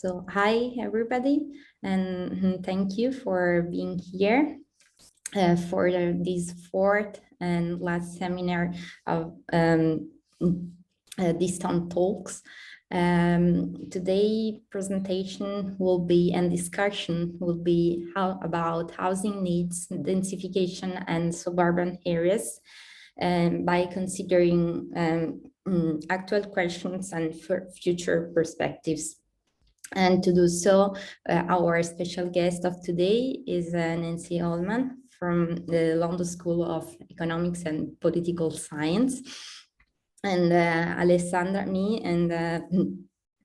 So hi, everybody, and thank you for being here for this fourth and last seminar of distant talks. Today presentation will be and discussion will be about housing needs, densification, and suburban areas, by considering actual questions and future perspectives. And to do so, our special guest of today is Nancy Holman from the London School of Economics and Political Science. And Alessandra, me, and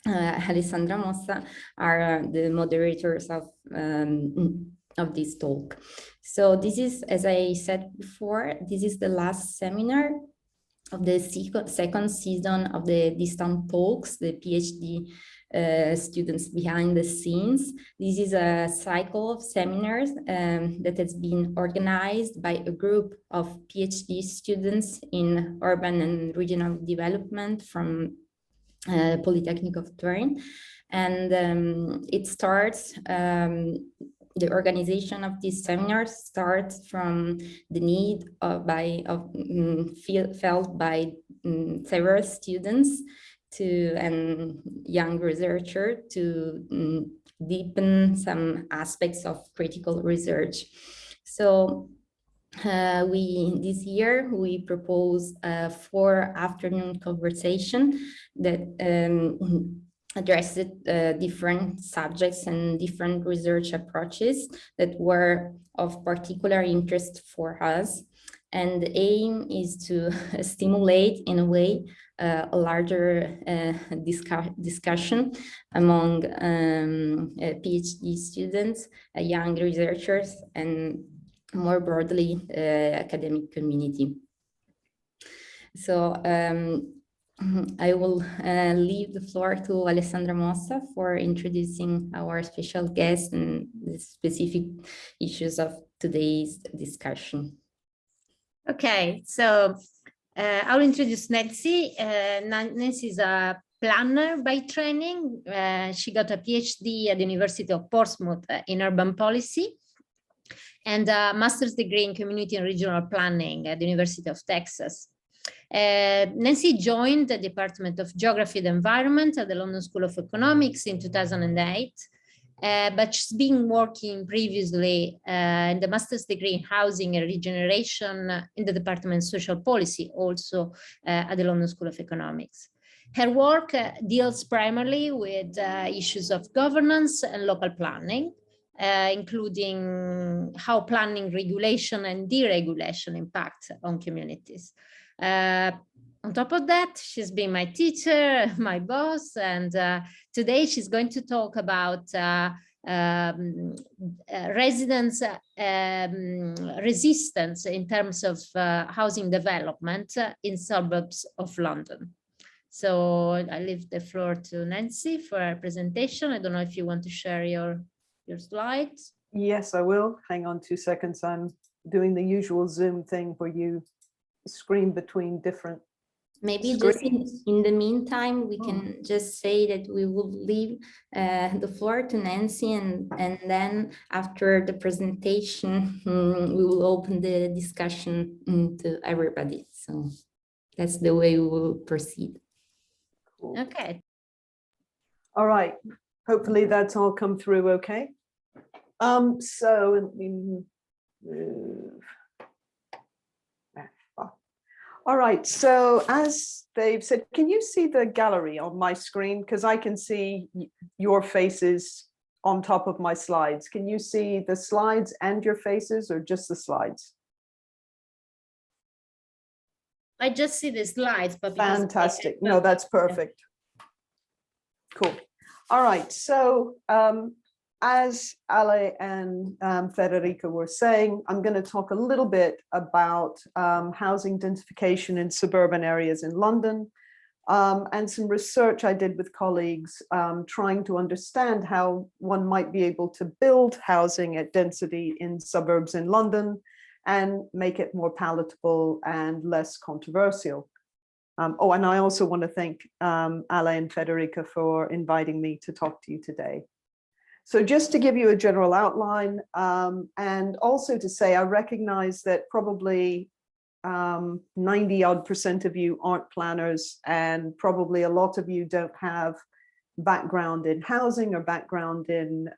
Alessandra Mossa are the moderators of this talk. So this is, as I said before, this is the last seminar of the second season of the distant talks, the PhD students behind the scenes. This is a cycle of seminars that has been organized by a group of PhD students in urban and regional development from Politecnico of Turin. And it starts, the organization of these seminars starts from the need felt by several students and young researchers to deepen some aspects of critical research. So this year we propose 4 afternoon conversation that addressed different subjects and different research approaches that were of particular interest for us. And the aim is to stimulate, in a way, a larger discussion among PhD students, young researchers, and more broadly, academic community. So I will leave the floor to Alessandra Mossa for introducing our special guest and the specific issues of today's discussion. Okay, so I'll introduce Nancy. Nancy is a planner by training. She got a PhD at the University of Portsmouth in urban policy and a master's degree in community and regional planning at the University of Texas. Nancy joined the Department of Geography and Environment at the London School of Economics in 2008, but she's been working previously in the master's degree in housing and regeneration in the Department of Social Policy, also at the London School of Economics. Her work deals primarily with issues of governance and local planning, including how planning regulation and deregulation impact on communities. On top of that, she's been my teacher, my boss, and today she's going to talk about residents' resistance in terms of housing development in suburbs of London. So I leave the floor to Nancy for her presentation. I don't know if you want to share your slides. Yes, I will. Hang on 2 seconds. I'm doing the usual Zoom thing where you screen between different Maybe screens. Just in the meantime, we can just say that we will leave the floor to Nancy, and then after the presentation, we will open the discussion to everybody. So that's the way we will proceed. Cool. Okay. All right. Hopefully that's all come through okay. So let me move. All right, so as they've said, can you see the gallery on my screen? Because I can see your faces on top of my slides. Can you see the slides and your faces, or just the slides? I just see the slides, but fantastic. No, that's perfect. Cool. All right, so as Ale and Federica were saying, I'm going to talk a little bit about housing densification in suburban areas in London, and some research I did with colleagues trying to understand how one might be able to build housing at density in suburbs in London and make it more palatable and less controversial. Oh, and I also want to thank Ale and Federica for inviting me to talk to you today. So just to give you a general outline, and also to say, I recognize that probably 90% of you aren't planners, and probably a lot of you don't have background in housing or background in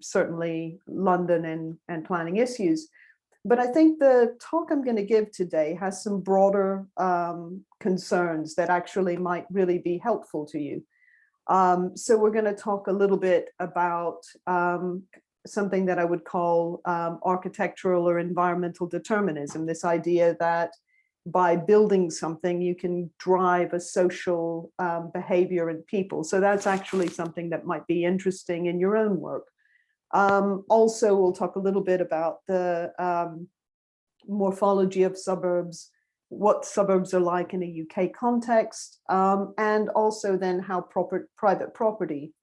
certainly London and planning issues. But I think the talk I'm going to give today has some broader concerns that actually might really be helpful to you. So we're going to talk a little bit about something that I would call architectural or environmental determinism, this idea that by building something, you can drive a social behavior in people. So that's actually something that might be interesting in your own work. Also, we'll talk a little bit about the morphology of suburbs, what suburbs are like in a UK context, and also then how private property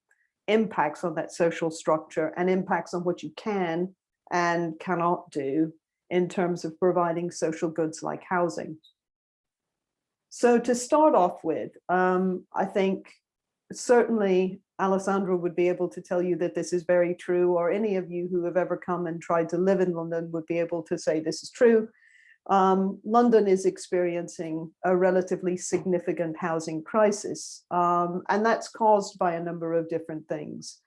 impacts on that social structure and impacts on what you can and cannot do in terms of providing social goods like housing. So to start off with, I think certainly Alessandra would be able to tell you that this is very true, or any of you who have ever come and tried to live in London would be able to say this is true. London is experiencing a relatively significant housing crisis, and that's caused by a number of different things.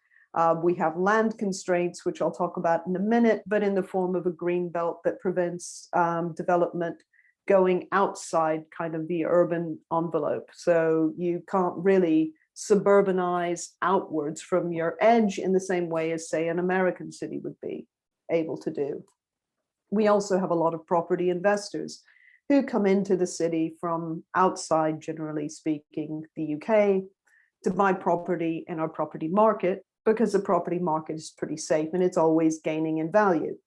We have land constraints, which I'll talk about in a minute, but in the form of a green belt that prevents development going outside kind of the urban envelope. So you can't really suburbanize outwards from your edge in the same way as, say, an American city would be able to do. We also have a lot of property investors who come into the city from outside, generally speaking, the UK, to buy property in our property market, because the property market is pretty safe and it's always gaining in value.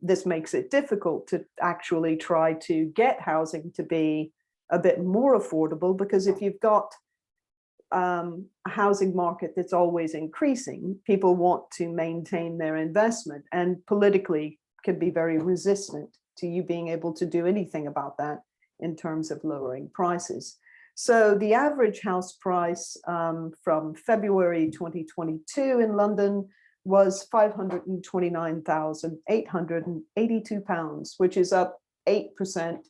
This makes it difficult to actually try to get housing to be a bit more affordable, because if you've got a housing market that's always increasing, people want to maintain their investment, and politically can be very resistant to you being able to do anything about that in terms of lowering prices. So the average house price from February 2022 in London was £529,882, which is up 8%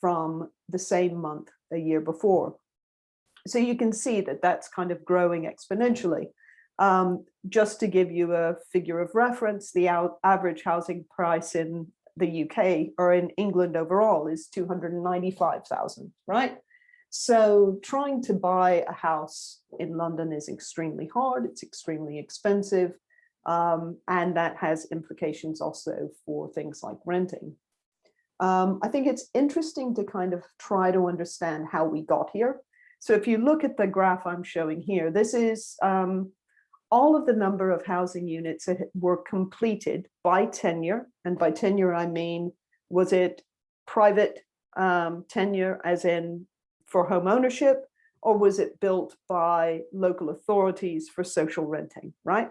from the same month a year before. So you can see that that's kind of growing exponentially. Just to give you a figure of reference, the average housing price in the UK or in England overall is 295,000, right? So trying to buy a house in London is extremely hard, it's extremely expensive, and that has implications also for things like renting. I think it's interesting to kind of try to understand how we got here. So if you look at the graph I'm showing here, this is all of the number of housing units that were completed by tenure. And by tenure, I mean, was it private tenure, as in for home ownership, or was it built by local authorities for social renting, right?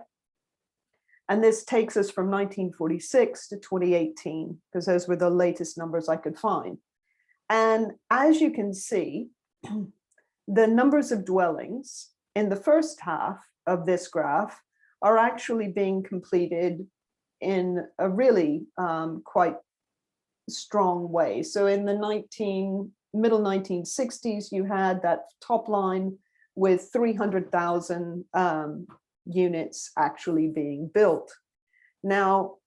And this takes us from 1946 to 2018, because those were the latest numbers I could find. And as you can see, the numbers of dwellings in the first half of this graph are actually being completed in a really quite strong way. So in the middle 1960s, you had that top line with 300,000 units actually being built. Now,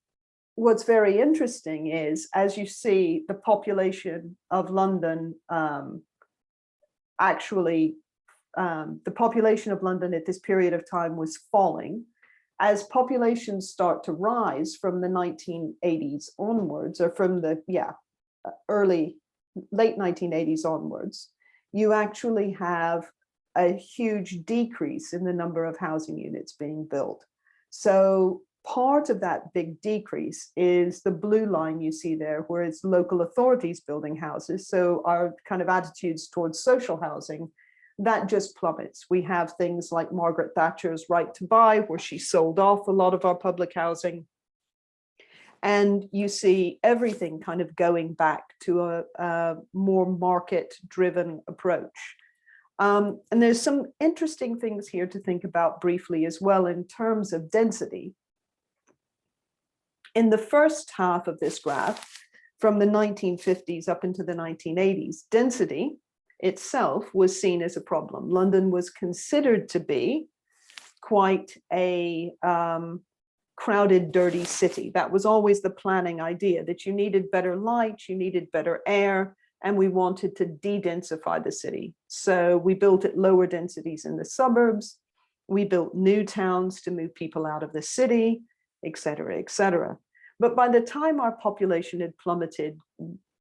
what's very interesting is, as you see, the population of London the population of London at this period of time was falling. As populations start to rise from the 1980s onwards, or from the late 1980s onwards, you actually have a huge decrease in the number of housing units being built. So part of that big decrease is the blue line you see there, where it's local authorities building houses. So our kind of attitudes towards social housing, that just plummets. We have things like Margaret Thatcher's right to buy, where she sold off a lot of our public housing. And you see everything kind of going back to a more market-driven approach. And there's some interesting things here to think about briefly as well in terms of density. In the first half of this graph, from the 1950s up into the 1980s, density itself was seen as a problem. London was considered to be quite a crowded, dirty city. That was always the planning idea, that you needed better light, you needed better air, and we wanted to de-densify the city. So we built at lower densities in the suburbs, we built new towns to move people out of the city, et cetera, et cetera. But by the time our population had plummeted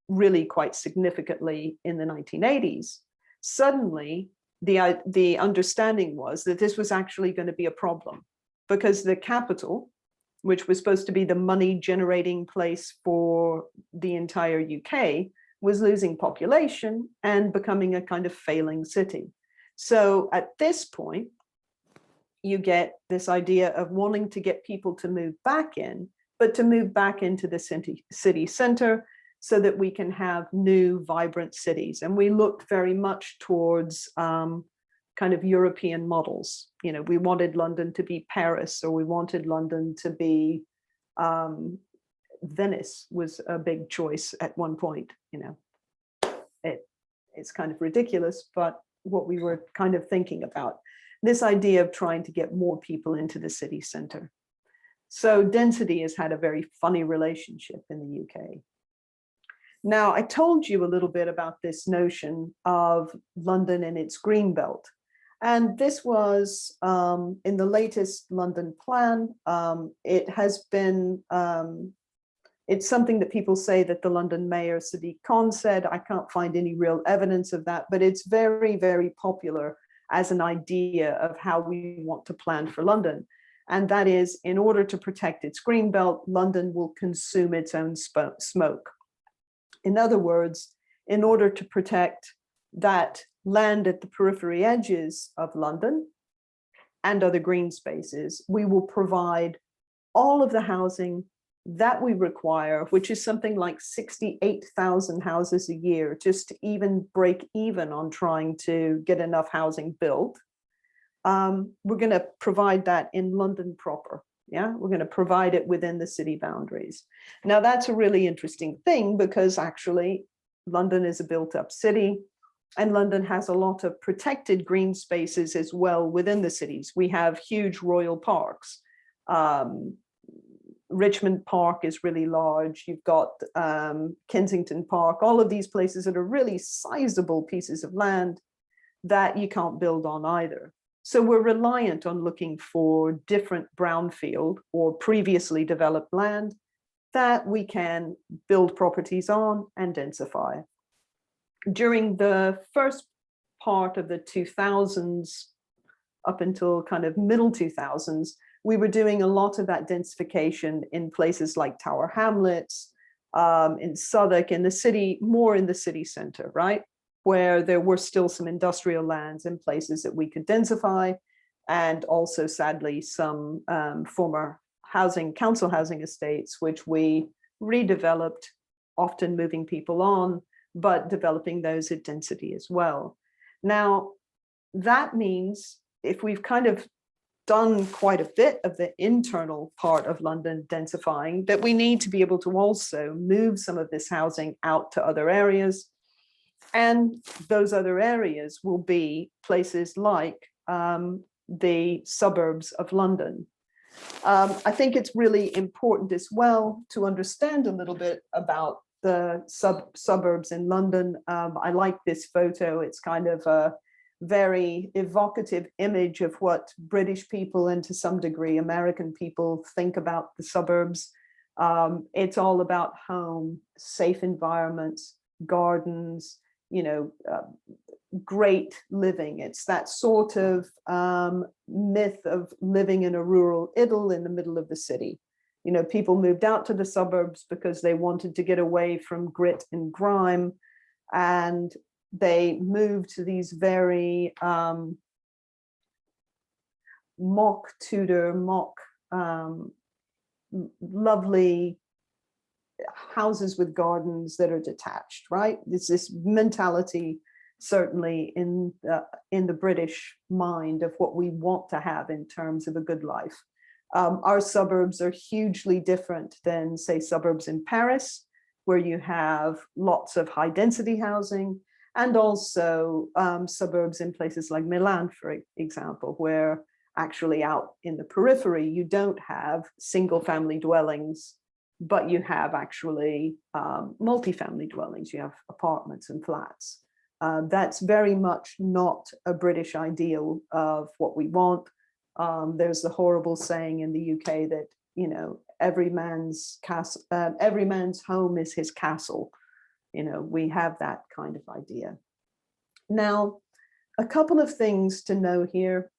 really quite significantly in the 1980s, suddenly the understanding was that this was actually going to be a problem, because the capital, which was supposed to be the money generating place for the entire UK, was losing population and becoming a kind of failing city. So at this point, you get this idea of wanting to get people to move back in, but to move back into the city center so that we can have new, vibrant cities. And we looked very much towards kind of European models. You know, we wanted London to be Paris, or we wanted London to be Venice was a big choice at one point. You know, it's kind of ridiculous, but what we were kind of thinking about, this idea of trying to get more people into the city center. So density has had a very funny relationship in the UK. Now, I told you a little bit about this notion of London and its green belt. And this was in the latest London plan. It has been, it's something that people say that the London mayor, Sadiq Khan, said. I can't find any real evidence of that, but it's very, very popular as an idea of how we want to plan for London. And that is, in order to protect its green belt, London will consume its own smoke. In other words, in order to protect that land at the periphery edges of London and other green spaces, we will provide all of the housing that we require, which is something like 68,000 houses a year, just to even break even on trying to get enough housing built. We're going to provide that in London proper. Yeah, we're going to provide it within the city boundaries. Now, that's a really interesting thing, because actually London is a built-up city, and London has a lot of protected green spaces as well within the cities. We have huge royal parks. Richmond Park is really large. You've got Kensington Park, all of these places that are really sizable pieces of land that you can't build on either. So we're reliant on looking for different brownfield or previously developed land that we can build properties on and densify. During the first part of the 2000s, up until kind of middle 2000s, we were doing a lot of that densification in places like Tower Hamlets, in Southwark, in the city, more in the city center, right? Where there were still some industrial lands in places that we could densify, and also sadly some former council housing estates, which we redeveloped, often moving people on, but developing those at density as well. Now, that means if we've kind of done quite a bit of the internal part of London densifying, that we need to be able to also move some of this housing out to other areas. And those other areas will be places like the suburbs of London. I think it's really important as well to understand a little bit about the suburbs in London. I like this photo. It's kind of a very evocative image of what British people and to some degree American people think about the suburbs. It's all about home, safe environments, gardens, you know, great living. It's that sort of myth of living in a rural idyll in the middle of the city. You know, people moved out to the suburbs because they wanted to get away from grit and grime, and they moved to these very mock Tudor, mock lovely houses with gardens that are detached, right? It's this mentality, certainly in the British mind, of what we want to have in terms of a good life. Our suburbs are hugely different than, say, suburbs in Paris, where you have lots of high density housing, and also suburbs in places like Milan, for example, where actually out in the periphery, you don't have single family dwellings, but you have actually multifamily dwellings. You have apartments and flats. That's very much not a British ideal of what we want. There's the horrible saying in the UK that, you know, every man's home is his castle. You know, we have that kind of idea. Now, a couple of things to know here.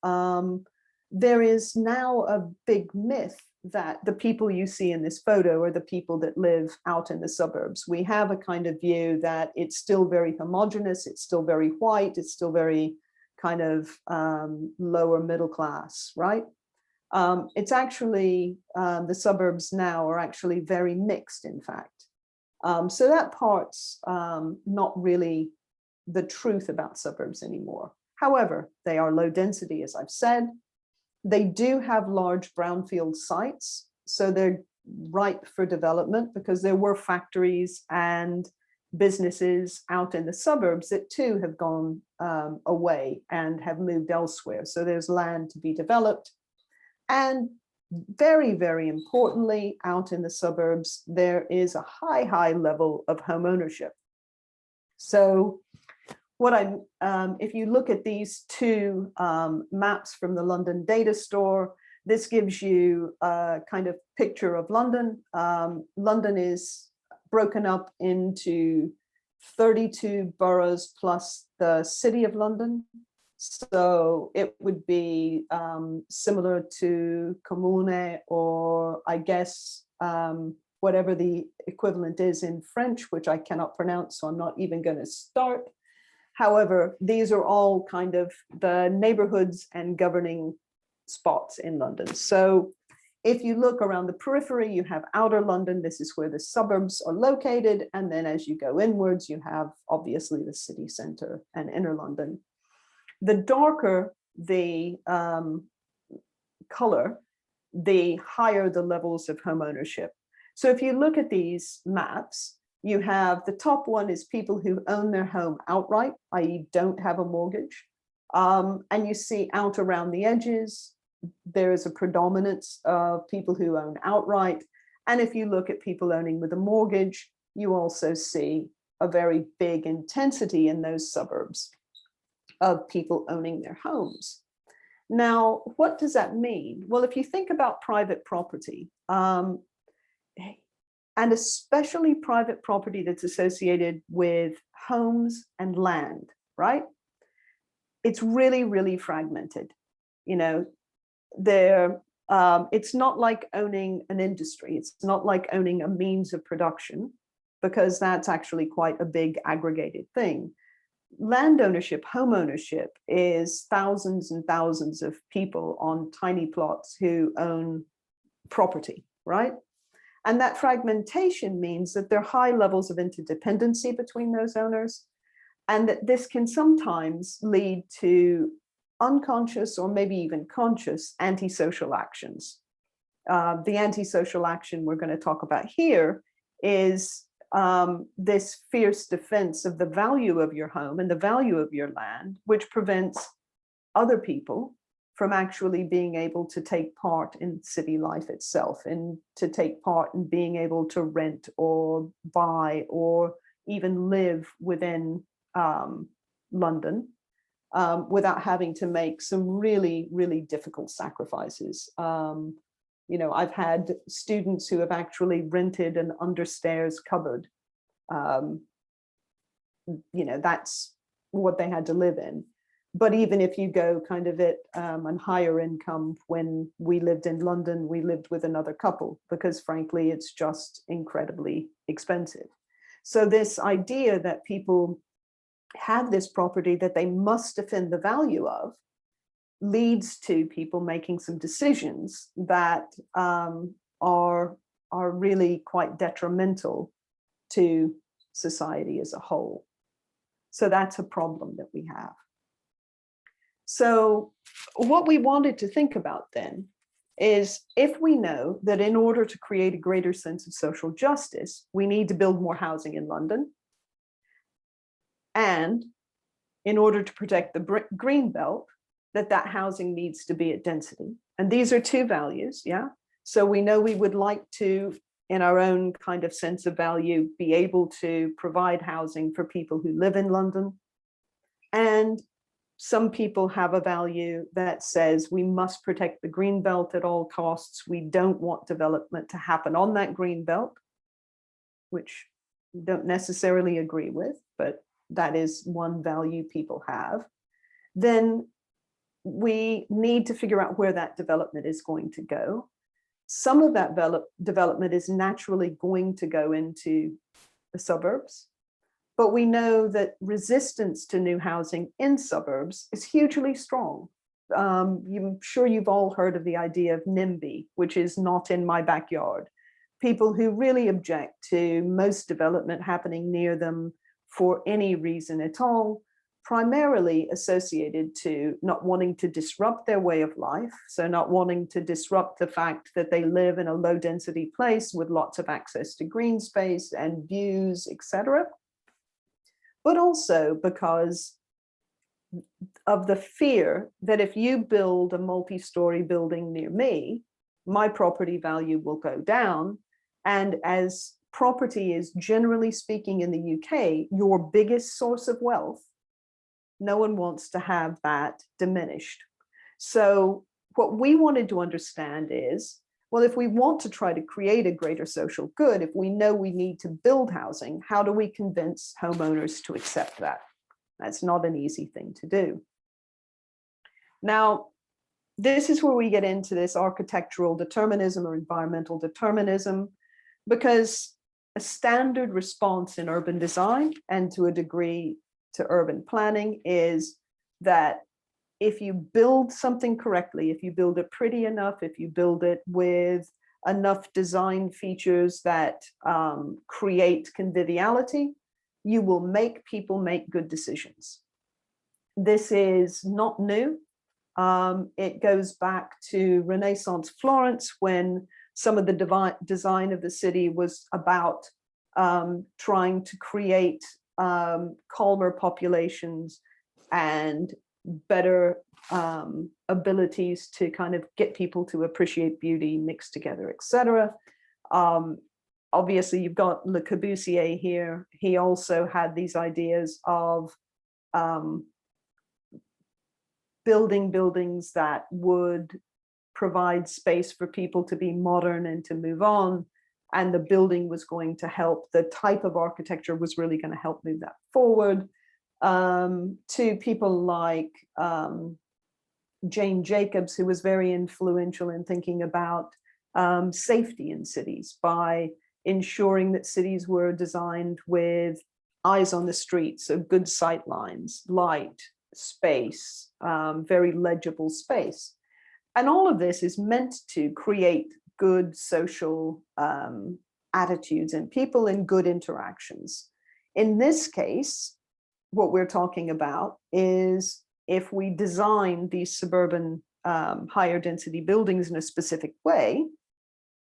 There is now a big myth that the people you see in this photo are the people that live out in the suburbs. We have a kind of view that it's still very homogenous, it's still very white, it's still very kind of lower middle class, right? It's actually, the suburbs now are actually very mixed, in fact. So that part's not really the truth about suburbs anymore. However, they are low density, as I've said. They do have large brownfield sites, so they're ripe for development, because there were factories and businesses out in the suburbs that too have gone away and have moved elsewhere. So there's land to be developed. And very, very importantly, out in the suburbs, there is a high level of home ownership. So what if you look at these two maps from the London data store, this gives you a kind of picture of London. London is broken up into 32 boroughs plus the City of London. So it would be similar to Comune, or I guess whatever the equivalent is in French, which I cannot pronounce, so I'm not even going to start. However, these are all kind of the neighborhoods and governing spots in London. So if you look around the periphery, you have outer London. This is where the suburbs are located. And then as you go inwards, you have obviously the city center and inner London. The darker the color, the higher the levels of home ownership. So if you look at these maps, you have the top one is people who own their home outright, i.e. don't have a mortgage. And you see out around the edges, there is a predominance of people who own outright. And if you look at people owning with a mortgage, you also see a very big intensity in those suburbs of people owning their homes. Now, what does that mean? Well, if you think about private property, and especially private property that's associated with homes and land, right? It's really, really fragmented. You know, it's not like owning an industry. It's not like owning a means of production, because that's actually quite a big aggregated thing. Land ownership, home ownership, is thousands and thousands of people on tiny plots who own property, right? And that fragmentation means that there are high levels of interdependency between those owners, and that this can sometimes lead to unconscious or maybe even conscious antisocial actions. The antisocial action we're going to talk about here is this fierce defense of the value of your home and the value of your land, which prevents other people from actually being able to take part in city life itself, and to take part in being able to rent or buy or even live within London without having to make some really, really difficult sacrifices. You know, I've had students who have actually rented an understairs cupboard. You know, that's what they had to live in. But even if you go kind of at an higher income, when we lived in London, we lived with another couple, because frankly, it's just incredibly expensive. So this idea that people have this property that they must defend the value of leads to people making some decisions that are are really quite detrimental to society as a whole. So that's a problem that we have. So what we wanted to think about then is, if we know that in order to create a greater sense of social justice, we need to build more housing in London, and in order to protect the green belt, that housing needs to be at density. And these are two values, yeah? So we know we would like to, in our own kind of sense of value, be able to provide housing for people who live in London. And some people have a value that says we must protect the green belt at all costs. We don't want development to happen on that green belt, which we don't necessarily agree with, but that is one value people have. Then we need to figure out where that development is going to go. Some of that development is naturally going to go into the suburbs, but we know that resistance to new housing in suburbs is hugely strong. I'm sure you've all heard of the idea of NIMBY, which is not in my backyard. People who really object to most development happening near them for any reason at all, primarily associated to not wanting to disrupt their way of life. So not wanting to disrupt the fact that they live in a low density place with lots of access to green space and views, etc. But also because of the fear that if you build a multi-story building near me, my property value will go down. And as property is, generally speaking, in the UK, your biggest source of wealth, no one wants to have that diminished. So what we wanted to understand is, well, if we want to try to create a greater social good, if we know we need to build housing, how do we convince homeowners to accept that? That's not an easy thing to do. Now, this is where we get into this architectural determinism or environmental determinism, because a standard response in urban design, and to a degree to urban planning, is that if you build something correctly, if you build it pretty enough, if you build it with enough design features that create conviviality, you will make people make good decisions. This is not new. It goes back to Renaissance Florence, when some of the design of the city was about trying to create calmer populations and better abilities to kind of get people to appreciate beauty mixed together, etc. Obviously, you've got Le Corbusier here. He also had these ideas of building buildings that would provide space for people to be modern and to move on. And the building was going to help, the type of architecture was really going to help move that forward. To people like Jane Jacobs, who was very influential in thinking about safety in cities by ensuring that cities were designed with eyes on the street, so good sight lines, light, space, very legible space. And all of this is meant to create good social attitudes in people and good interactions. In this case, what we're talking about is, if we design these suburban higher density buildings in a specific way,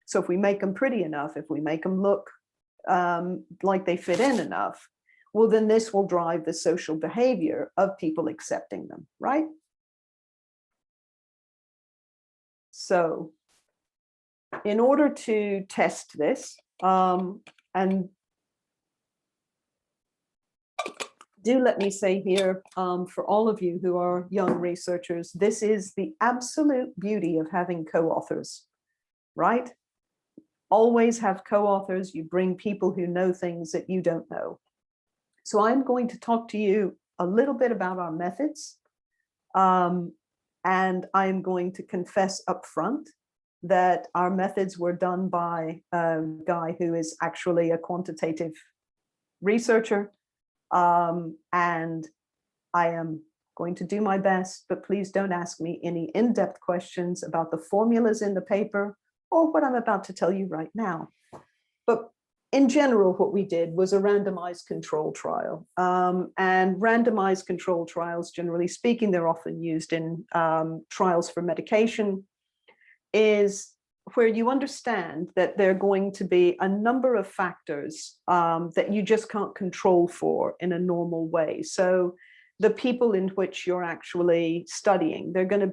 so if we make them pretty enough, if we make them look like they fit in enough, well, then this will drive the social behavior of people accepting them, right? So in order to test this, and do let me say here, for all of you who are young researchers, this is the absolute beauty of having co-authors, right? Always have co-authors. You bring people who know things that you don't know. So I'm going to talk to you a little bit about our methods. And I'm going to confess up front that our methods were done by a guy who is actually a quantitative researcher. And I am going to do my best, but please don't ask me any in-depth questions about the formulas in the paper or what I'm about to tell you right now. But in general, what we did was a randomized control trial. And randomized control trials, generally speaking, they're often used in trials for medication, is where you understand that there are going to be a number of factors that you just can't control for in a normal way. So the people in which you're actually studying, they're going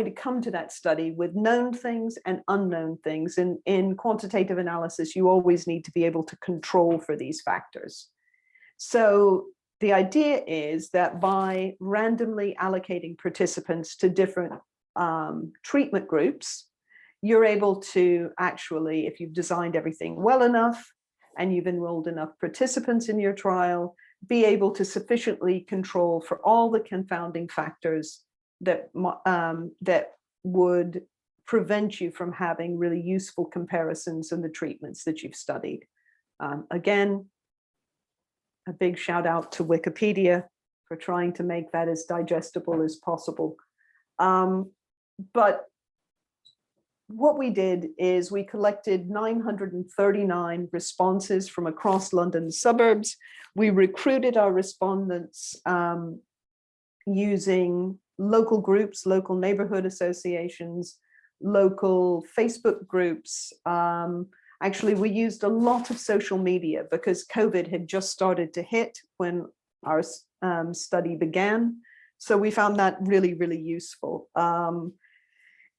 to come to that study with known things and unknown things. And in quantitative analysis, you always need to be able to control for these factors. So the idea is that by randomly allocating participants to different treatment groups, you're able to actually, if you've designed everything well enough and you've enrolled enough participants in your trial, be able to sufficiently control for all the confounding factors that would prevent you from having really useful comparisons in the treatments that you've studied. Again, a big shout out to Wikipedia for trying to make that as digestible as possible. But what we did is we collected 939 responses from across London's suburbs. We recruited our respondents using local groups, local neighborhood associations, local Facebook groups. Actually, we used a lot of social media because COVID had just started to hit when our study began. So we found that really, really useful.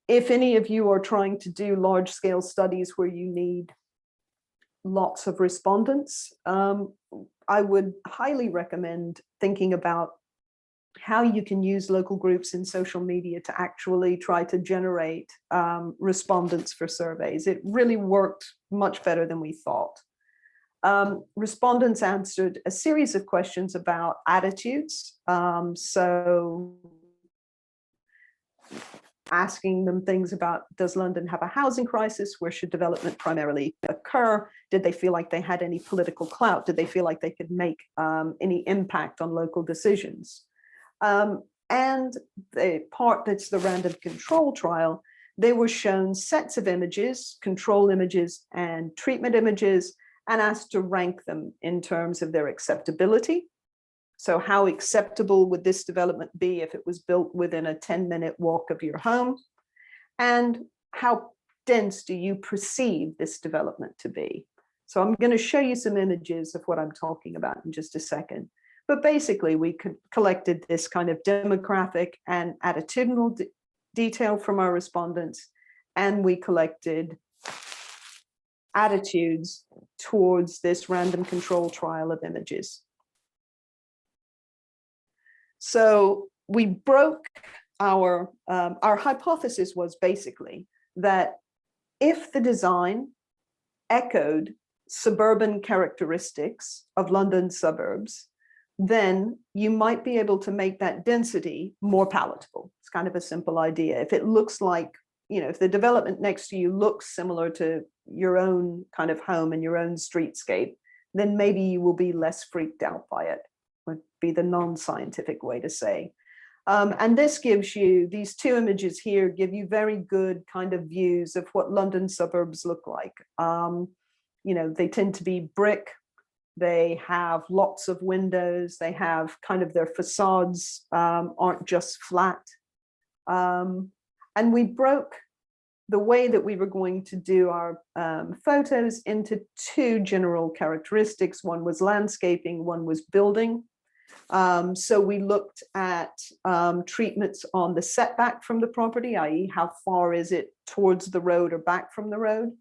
If any of you are trying to do large scale studies where you need lots of respondents, I would highly recommend thinking about how you can use local groups in social media to actually try to generate respondents for surveys. It really worked much better than we thought. Respondents answered a series of questions about attitudes. So asking them things about, does London have a housing crisis? Where should development primarily occur? Did they feel like they had any political clout? Did they feel like they could make any impact on local decisions? And the part that's the random control trial, they were shown sets of images, control images and treatment images, and asked to rank them in terms of their acceptability. So how acceptable would this development be if it was built within a 10-minute walk of your home? And how dense do you perceive this development to be? So I'm going to show you some images of what I'm talking about in just a second. But basically, we collected this kind of demographic and attitudinal detail from our respondents, and we collected attitudes towards this random control trial of images. So we broke our hypothesis was basically that if the design echoed suburban characteristics of London's suburbs, then you might be able to make that density more palatable. It's kind of a simple idea. If it looks like, you know, if the development next to you looks similar to your own kind of home and your own streetscape, then maybe you will be less freaked out by it, would be the non-scientific way to say. And this gives you, these two images here give you very good kind of views of what London suburbs look like. You know, they tend to be brick. They have lots of windows. They have kind of their facades aren't just flat. And we broke the way that we were going to do our photos into two general characteristics. One was landscaping, one was building. So we looked at treatments on the setback from the property, i.e. how far is it towards the road or back from the road?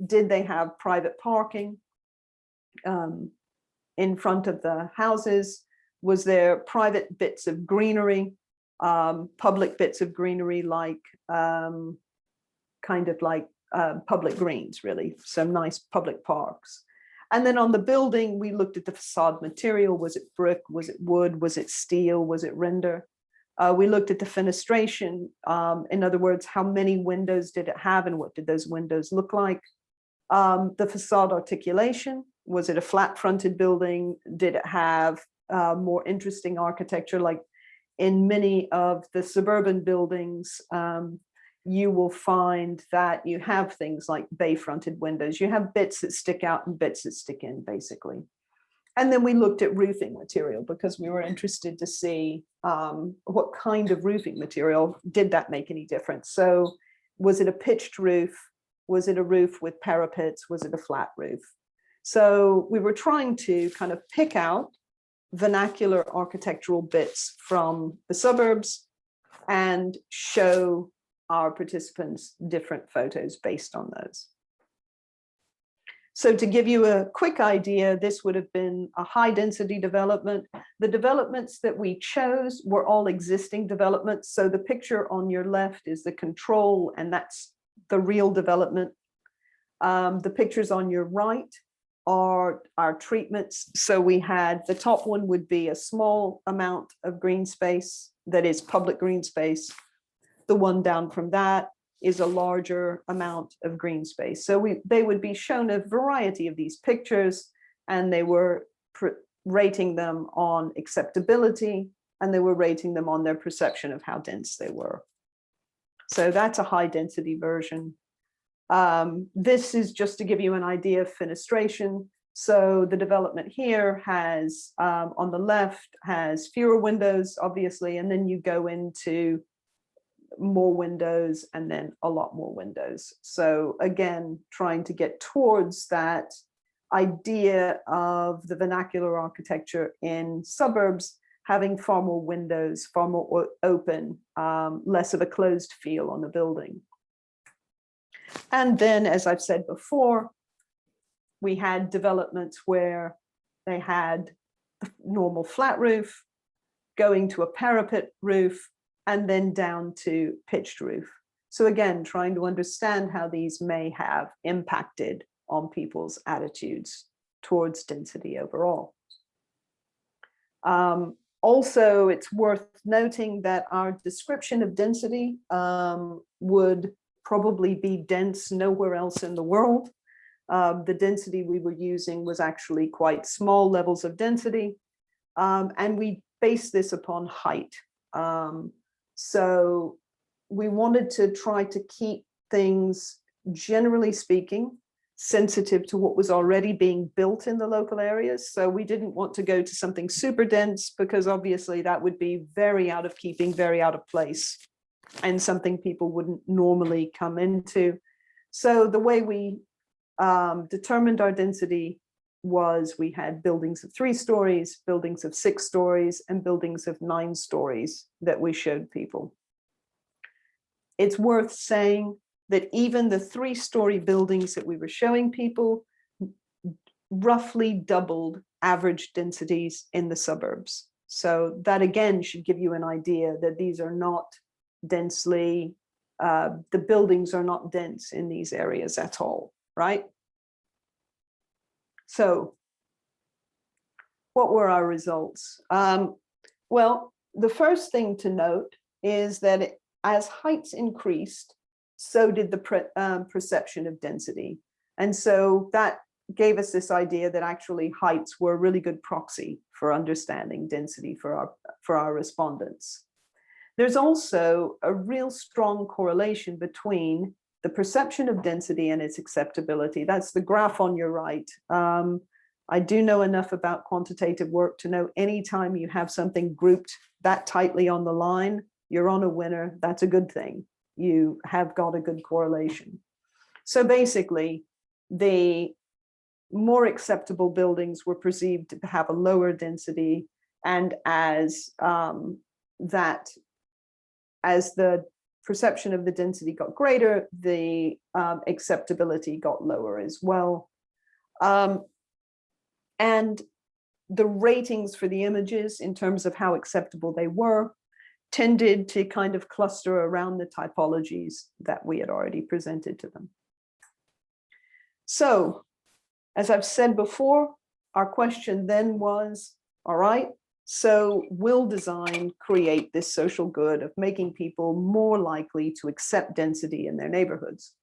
Did they have private parking in front of the houses? Was there private bits of greenery, public bits of greenery, like kind of like public greens, really, some nice public parks? And then on the building, we looked at the facade material. Was it brick? Was it wood? Was it steel? Was it render? We looked at the fenestration. In other words, how many windows did it have and what did those windows look like? The facade articulation. Was it a flat fronted building? Did it have more interesting architecture? Like in many of the suburban buildings, you will find that you have things like bay-fronted windows. You have bits that stick out and bits that stick in, basically. And then we looked at roofing material because we were interested to see what kind of roofing material, did that make any difference? So was it a pitched roof? Was it a roof with parapets? Was it a flat roof? So we were trying to kind of pick out vernacular architectural bits from the suburbs and show our participants different photos based on those. So to give you a quick idea, this would have been a high density development. The developments that we chose were all existing developments. So the picture on your left is the control, and that's the real development. The pictures on your right are our treatments. So we had, the top one would be a small amount of green space that is public green space. The one down from that is a larger amount of green space. So they would be shown a variety of these pictures, and they were rating them on acceptability, and they were rating them on their perception of how dense they were. So that's a high density version. This is just to give you an idea of fenestration. So the development here has, on the left, has fewer windows, obviously, and then you go into more windows and then a lot more windows. So again, trying to get towards that idea of the vernacular architecture in suburbs, having far more windows, far more open, less of a closed feel on the building. And then, as I've said before, we had developments where they had a normal flat roof going to a parapet roof and then down to pitched roof. So again, trying to understand how these may have impacted on people's attitudes towards density overall. Also, it's worth noting that our description of density would probably be dense nowhere else in the world. The density we were using was actually quite small levels of density, and we based this upon height. So we wanted to try to keep things, generally speaking, sensitive to what was already being built in the local areas. So we didn't want to go to something super dense, because obviously that would be very out of keeping, very out of place, and something people wouldn't normally come into. So the way we determined our density was we had buildings of 3 stories, buildings of 6 stories, and buildings of 9 stories that we showed people. It's worth saying that even the 3-story buildings that we were showing people roughly doubled average densities in the suburbs. So that again should give you an idea that these are not densely, the buildings are not dense in these areas at all, right? So what were our results? Well, the first thing to note is that as heights increased, so did the perception of density. And so that gave us this idea that actually heights were a really good proxy for understanding density for our respondents. There's also a real strong correlation between the perception of density and its acceptability. That's the graph on your right. I do know enough about quantitative work to know anytime you have something grouped that tightly on the line, you're on a winner. That's a good thing. You have got a good correlation. So basically, the more acceptable buildings were perceived to have a lower density, and as the perception of the density got greater, the acceptability got lower as well. And the ratings for the images in terms of how acceptable they were tended to kind of cluster around the typologies that we had already presented to them. So, as I've said before, our question then was, all right, so will design create this social good of making people more likely to accept density in their neighborhoods?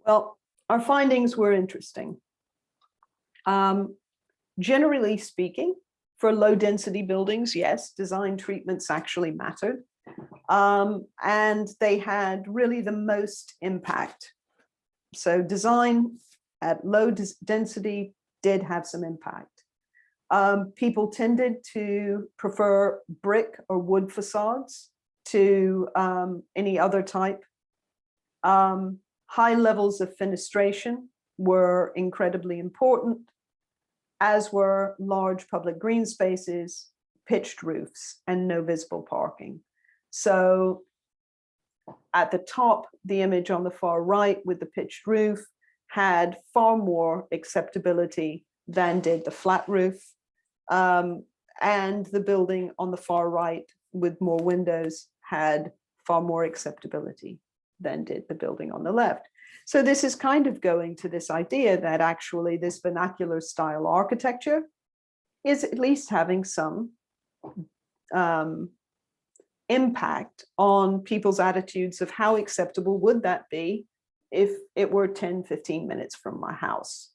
Well, our findings were interesting. Generally speaking, For low density buildings, yes, design treatments actually mattered. And they had really the most impact. So design at low density did have some impact. People tended to prefer brick or wood facades to any other type. High levels of fenestration were incredibly important, as were large public green spaces, pitched roofs, and no visible parking. So at the top, the image on the far right with the pitched roof had far more acceptability than did the flat roof. And the building on the far right with more windows had far more acceptability than did the building on the left. So this is kind of going to this idea that actually this vernacular style architecture is at least having some impact on people's attitudes of how acceptable would that be if it were 10, 15 minutes from my house.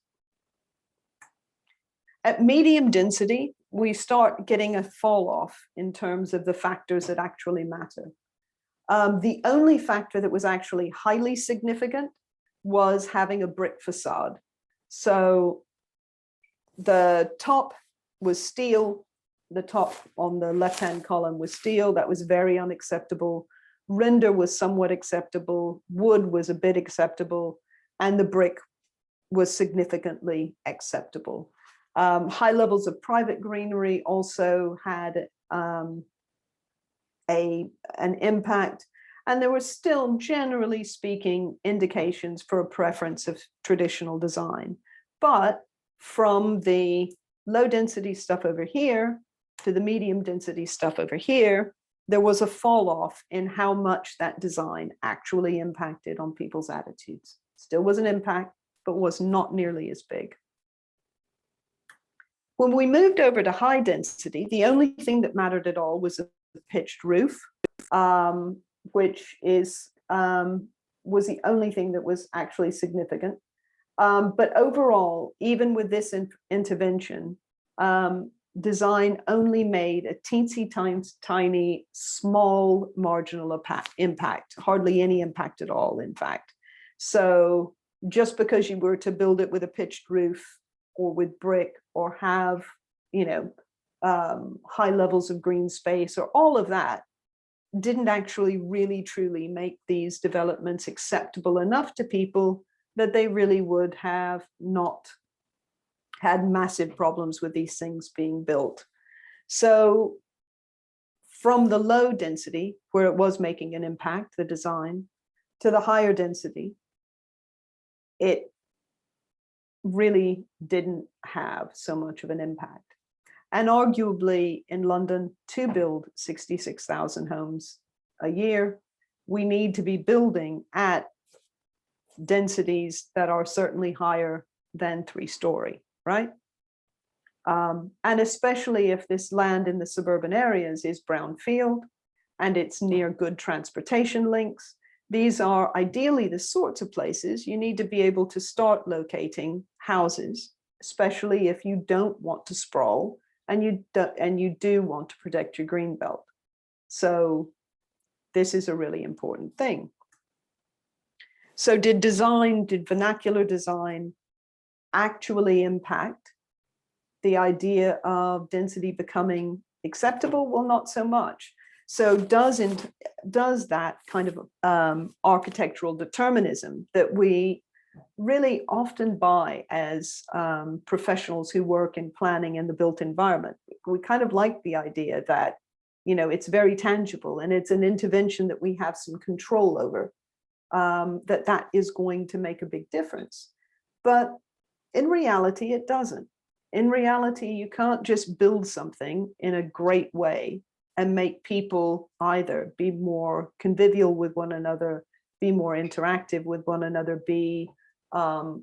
At medium density, we start getting a fall off in terms of the factors that actually matter. The only factor that was actually highly significant was having a brick facade. So the top was steel, the top on the left-hand column was steel, that was very unacceptable. Render was somewhat acceptable, wood was a bit acceptable, and the brick was significantly acceptable. High levels of private greenery also had an impact. And there were still, generally speaking, indications for a preference of traditional design. But from the low density stuff over here to the medium density stuff over here, there was a fall off in how much that design actually impacted on people's attitudes. Still was an impact, but was not nearly as big. When we moved over to high density, the only thing that mattered at all was a pitched roof. Which is was the only thing that was actually significant. But overall, even with this intervention, design only made a teensy tiny, small marginal impact, hardly any impact at all, in fact. So just because you were to build it with a pitched roof or with brick or have, high levels of green space or all of that, didn't actually really truly make these developments acceptable enough to people that they really would have not had massive problems with these things being built. So from the low density, where it was making an impact, the design, to the higher density, it really didn't have so much of an impact. And arguably in London, to build 66,000 homes a year, we need to be building at densities that are certainly higher than 3-story, right? And especially if this land in the suburban areas is brownfield and it's near good transportation links, these are ideally the sorts of places you need to be able to start locating houses, especially if you don't want to sprawl and you do want to protect your green belt. So this is a really important thing. So did vernacular design actually impact the idea of density becoming acceptable? Well, not so much. So does that kind of architectural determinism that we really often buy as professionals who work in planning in the built environment, we kind of like the idea that, it's very tangible and it's an intervention that we have some control over, that is going to make a big difference. But in reality, it doesn't. In reality, you can't just build something in a great way and make people either be more convivial with one another, be more interactive with one another, be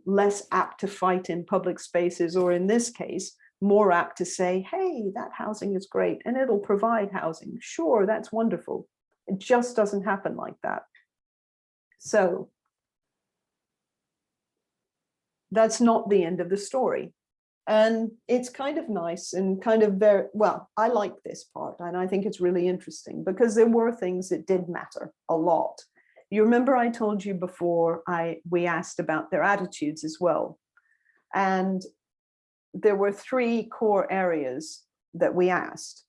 less apt to fight in public spaces, or in this case, more apt to say, hey, that housing is great and it'll provide housing. Sure, that's wonderful. It just doesn't happen like that. So that's not the end of the story. And it's kind of nice and kind of very, well, I like this part and I think it's really interesting because there were things that did matter a lot. You remember I told you before we asked about their attitudes as well. And there were 3 core areas that we asked.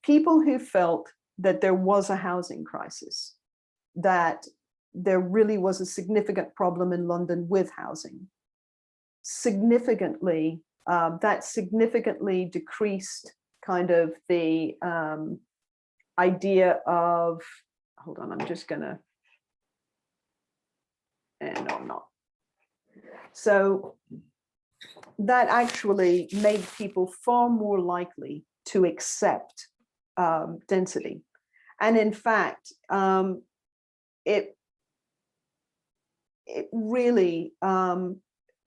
People who felt that there was a housing crisis, that there really was a significant problem in London with housing. That significantly decreased kind of the idea of, hold on, I'm just gonna, and no, I'm not. So that actually made people far more likely to accept density. And in fact, it really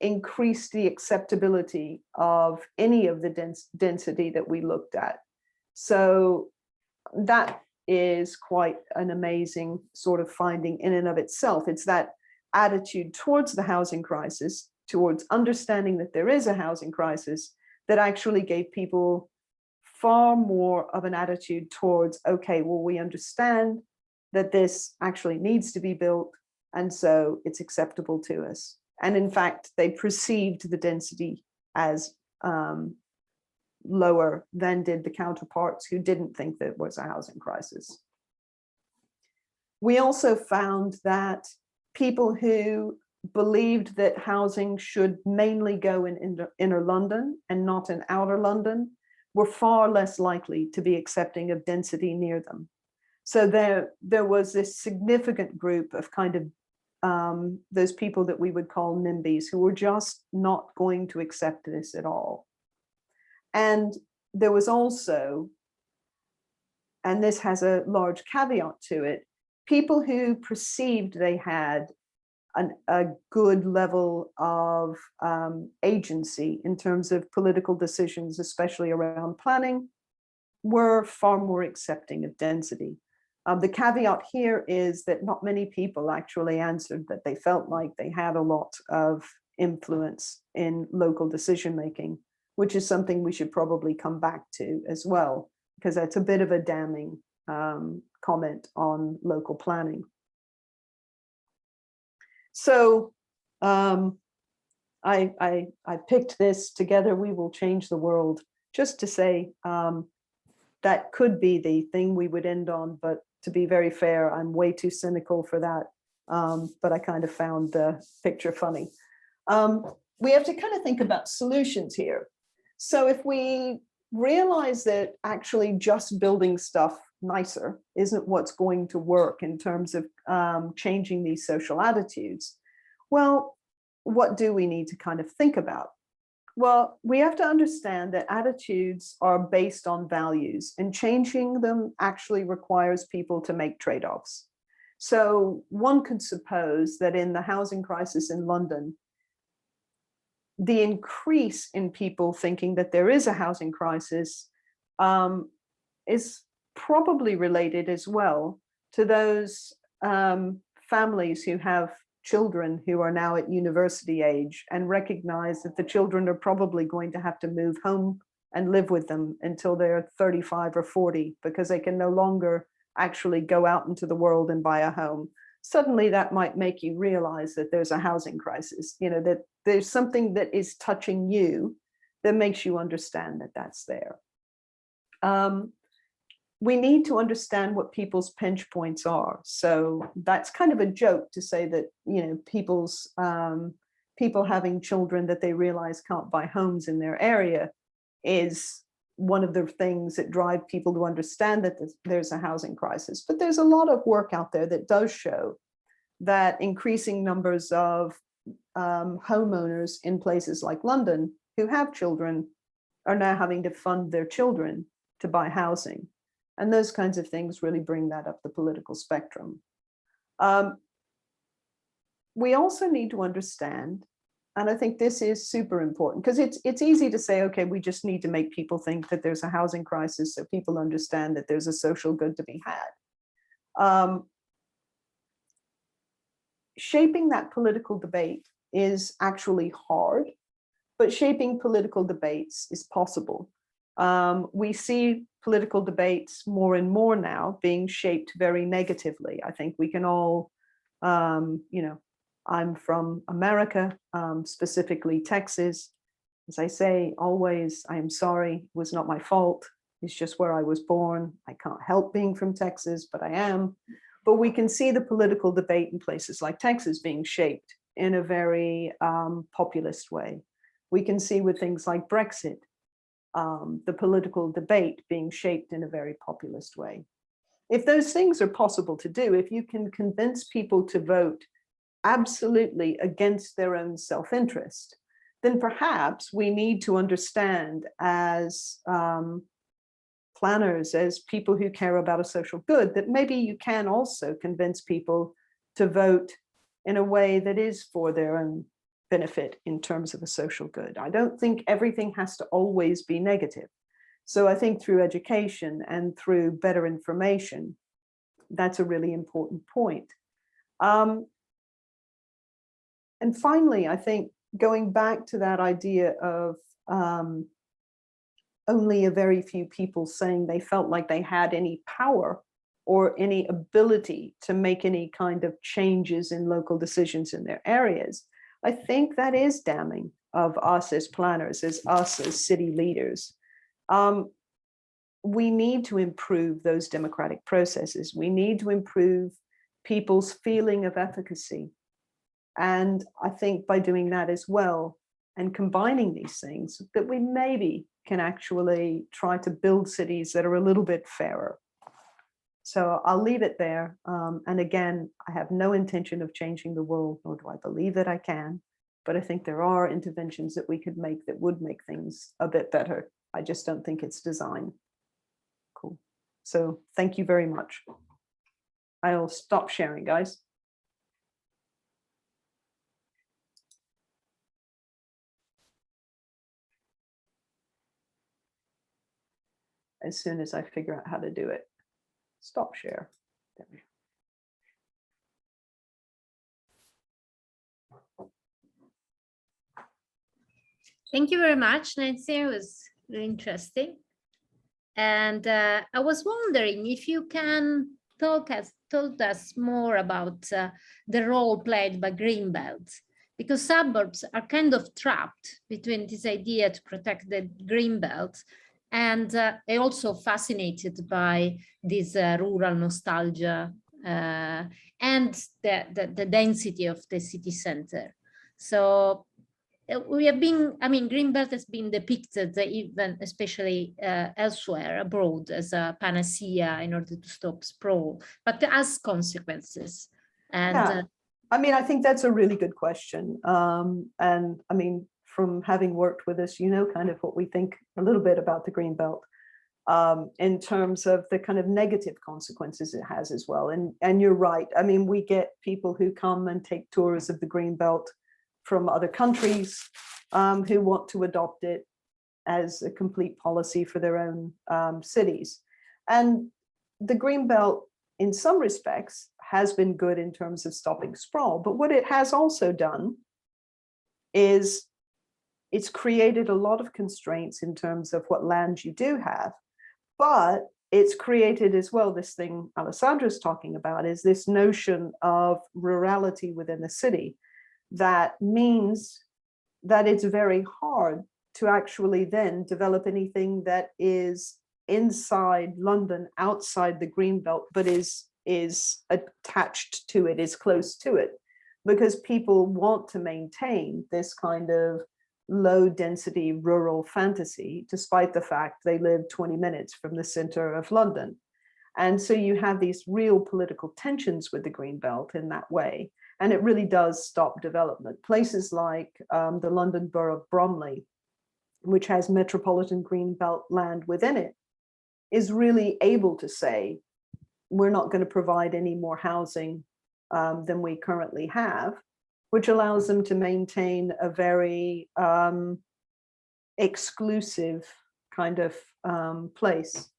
increased the acceptability of any of the density that we looked at. So that is quite an amazing sort of finding in and of itself. It's that attitude towards the housing crisis, towards understanding that there is a housing crisis, that actually gave people far more of an attitude towards, okay, well, we understand that this actually needs to be built, and so it's acceptable to us. And in fact, they perceived the density as lower than did the counterparts who didn't think that it was a housing crisis. We also found that people who believed that housing should mainly go in inner London and not in outer London were far less likely to be accepting of density near them. So there was this significant group of kind of those people that we would call NIMBYs who were just not going to accept this at all. And there was also, and this has a large caveat to it, people who perceived they had a good level of agency in terms of political decisions, especially around planning, were far more accepting of density. The caveat here is that not many people actually answered that they felt like they had a lot of influence in local decision-making, which is something we should probably come back to as well, because that's a bit of a damning comment on local planning. So I picked this together, we will change the world, just to say that could be the thing we would end on, but to be very fair, I'm way too cynical for that. But I kind of found the picture funny. We have to kind of think about solutions here. So if we realize that actually just building stuff nicer isn't what's going to work in terms of changing these social attitudes, well, what do we need to kind of think about? Well, we have to understand that attitudes are based on values, and changing them actually requires people to make trade-offs. So one could suppose that in the housing crisis in London, the increase in people thinking that there is a housing crisis is probably related as well to those families who have children who are now at university age and recognize that the children are probably going to have to move home and live with them until they're 35 or 40 because they can no longer actually go out into the world and buy a home. Suddenly that might make you realize that there's a housing crisis, you know, that there's something that is touching you that makes you understand that that's there. We need to understand what people's pinch points are. So that's kind of a joke to say that, you know, people having children that they realize can't buy homes in their area is one of the things that drive people to understand that there's a housing crisis. But there's a lot of work out there that does show that increasing numbers of homeowners in places like London who have children are now having to fund their children to buy housing. And those kinds of things really bring that up the political spectrum. We also need to understand, and I think this is super important, because it's easy to say, okay, we just need to make people think that there's a housing crisis so people understand that there's a social good to be had. Shaping that political debate is actually hard. but shaping political debates is possible. We see political debates more and more now being shaped very negatively. I think we can all, you know, I'm from America, specifically Texas. As I say, always, I am sorry, it was not my fault. It's just where I was born. I can't help being from Texas, but I am. But we can see the political debate in places like Texas being shaped in a very populist way. We can see with things like Brexit, the political debate being shaped in a very populist way. If those things are possible to do, if you can convince people to vote absolutely against their own self-interest, then perhaps we need to understand as planners, as people who care about a social good, that maybe you can also convince people to vote in a way that is for their own benefit in terms of a social good. I don't think everything has to always be negative. So I think through education and through better information, that's a really important point. And finally, I think going back to that idea of only a very few people saying they felt like they had any power or any ability to make any kind of changes in local decisions in their areas, I think that is damning of us as planners, as us as city leaders. We need to improve those democratic processes. We need to improve people's feeling of efficacy. And I think by doing that as well, and combining these things, that we maybe can actually try to build cities that are a little bit fairer. So I'll leave it there. And again, I have no intention of changing the world, nor do I believe that I can. But I think there are interventions that we could make that would make things a bit better. I just don't think it's design. Cool. So thank you very much. I'll stop sharing, guys. As soon as I figure out how to do it. Stop share. There we go. Thank you very much, Nancy. It was really interesting. And I was wondering if you can told us more about the role played by greenbelt, because suburbs are kind of trapped between this idea to protect the greenbelt, and they're also fascinated by this rural nostalgia and the density of the city center. So we have been, I mean, greenbelt has been depicted even, especially elsewhere abroad, as a panacea in order to stop sprawl, but as consequences. And yeah. I mean, I think that's a really good question. And I mean, from having worked with us, you know, kind of what we think a little bit about the greenbelt in terms of the kind of negative consequences it has as well. And you're right. I mean, we get people who come and take tours of the greenbelt from other countries who want to adopt it as a complete policy for their own cities. And the greenbelt, in some respects, has been good in terms of stopping sprawl. But what it has also done is it's created a lot of constraints in terms of what land you do have. But it's created as well this thing Alessandra's talking about, is this notion of rurality within the city. That means that it's very hard to actually then develop anything that is inside London, outside the greenbelt, but is attached to it, is close to it, because people want to maintain this kind of low density rural fantasy, despite the fact they live 20 minutes from the center of London. And so you have these real political tensions with the greenbelt in that way. And it really does stop development. Places like the London Borough of Bromley, which has metropolitan greenbelt land within it, is really able to say, we're not going to provide any more housing than we currently have, which allows them to maintain a very exclusive kind of place.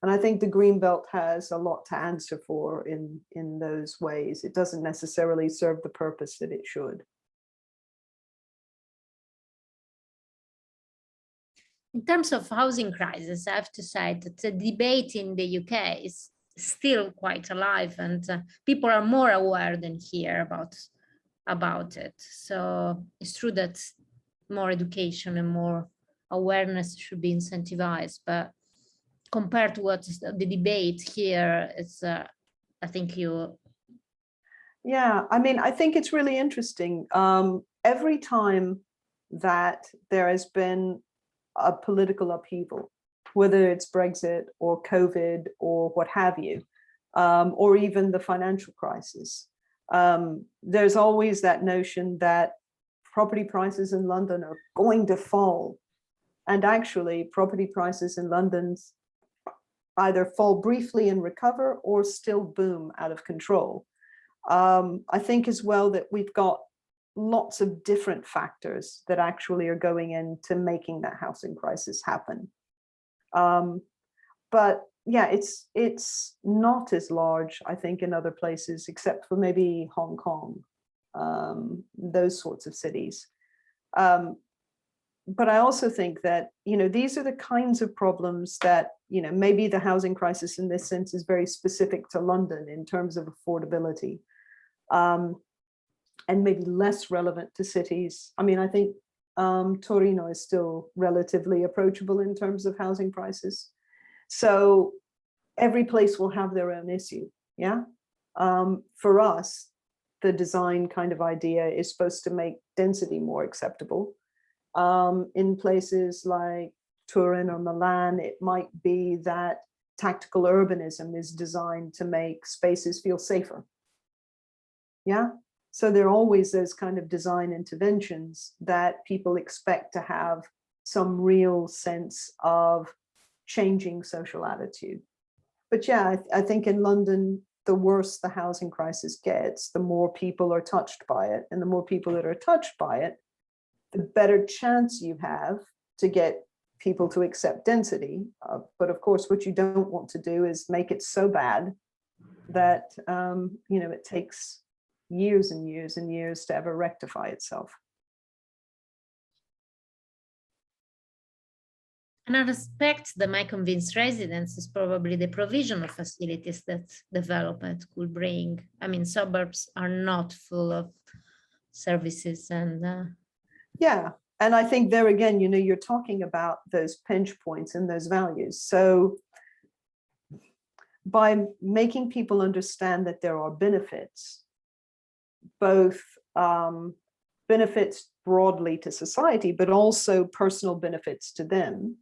And I think the greenbelt has a lot to answer for in those ways. It doesn't necessarily serve the purpose that it should. In terms of housing crisis, I have to say that the debate in the UK is still quite alive, and people are more aware than here about it. So it's true that more education and more awareness should be incentivized, but compared to what is the debate here, it's I think Yeah, I mean, I think it's really interesting. Every time that there has been a political upheaval, whether it's Brexit or COVID or what have you, or even the financial crisis, there's always that notion that property prices in London are going to fall. And actually, property prices in London either fall briefly and recover or still boom out of control. I think as well that we've got lots of different factors that actually are going into making that housing crisis happen. But yeah, it's not as large, I think, in other places, except for maybe Hong Kong, those sorts of cities. But I also think that, you know, these are the kinds of problems that, you know, maybe the housing crisis in this sense is very specific to London in terms of affordability, and maybe less relevant to cities. I mean, I think Torino is still relatively approachable in terms of housing prices. So every place will have their own issue. Yeah. For us, the design kind of idea is supposed to make density more acceptable. In places like Turin or Milan, it might be that tactical urbanism is designed to make spaces feel safer. Yeah. So there are always those kind of design interventions that people expect to have some real sense of changing social attitude. But yeah, I think in London, the worse the housing crisis gets, the more people are touched by it. And the more people that are touched by it, the better chance you have to get people to accept density. But of course, what you don't want to do is make it so bad that, you know, it takes years and years and years to ever rectify itself. Another aspect that might convince residents is probably the provision of facilities that development could bring. I mean, suburbs are not full of services and yeah, and I think there again, you know, you're talking about those pinch points and those values. So by making people understand that there are benefits, both benefits broadly to society, but also personal benefits to them,